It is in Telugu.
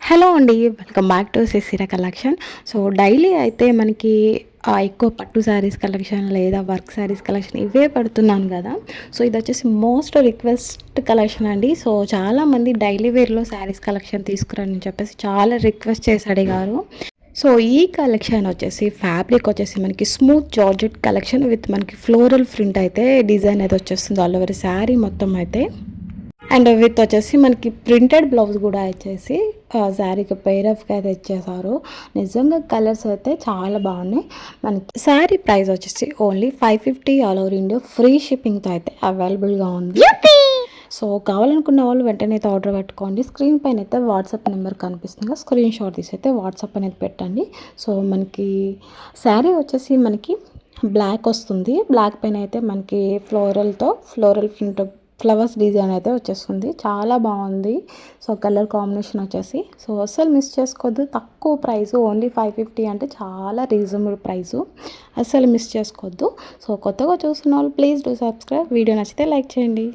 హలో అండి. Welcome back to Sisira collection. So daily అయితే మనకి ఎక్కువ పట్టు శారీస్ కలెక్షన్ లేదా వర్క్ శారీస్ కలెక్షన్ ఇవే పెడుతున్నాను కదా. సో ఇది వచ్చేసి మోస్ట్ రిక్వెస్ట్ కలెక్షన్ అండి. సో చాలామంది డైలీ వేర్లో శారీస్ కలెక్షన్ తీసుకురని చెప్పేసి చాలా రిక్వెస్ట్ చేసి అడిగారు. సో ఈ కలెక్షన్ వచ్చేసి ఫ్యాబ్రిక్ వచ్చేసి మనకి స్మూత్ జార్జెట్ కలెక్షన్ విత్ మనకి ఫ్లోరల్ ప్రింట్ అయితే డిజైన్ అయితే వచ్చేస్తుంది ఆల్ ఓవర్ శారీ మొత్తం అయితే. అండ్ విత్ వచ్చేసి మనకి ప్రింటెడ్ బ్లౌజ్ కూడా వచ్చేసి శారీకి పేరఫ్గా అయితే ఇచ్చేసారు. నిజంగా కలర్స్ అయితే చాలా బాగున్నాయి. మనకి శారీ ప్రైస్ వచ్చేసి only 550 all over India free షిప్పింగ్తో అయితే అవైలబుల్గా ఉంది. సో కావాలనుకున్న వాళ్ళు వెంటనే అయితే ఆర్డర్ పెట్టుకోండి. స్క్రీన్ పైన అయితే వాట్సాప్ నెంబర్ కనిపిస్తుంది, స్క్రీన్ షాట్ తీసి అయితే వాట్సాప్ అనేది పెట్టండి. సో మనకి శారీ వచ్చేసి మనకి బ్లాక్ వస్తుంది. బ్లాక్ పైన అయితే మనకి ఫ్లోరల్ ప్రింట్ ఫ్లవర్స్ డిజైన్ అయితే వచ్చేస్తుంది. చాలా బాగుంది. సో కలర్ కాంబినేషన్ వచ్చేసి సో అస్సలు మిస్ చేసుకోవద్దు. తక్కువ ప్రైస్ ఓన్లీ 550 అంటే చాలా రీజనబుల్ ప్రైసు. అస్సలు మిస్ చేసుకోవద్దు. సో కొత్తగా చూస్తున్న వాళ్ళు ప్లీజ్ డూ సబ్స్క్రైబ్. వీడియో నచ్చితే లైక్ చేయండి.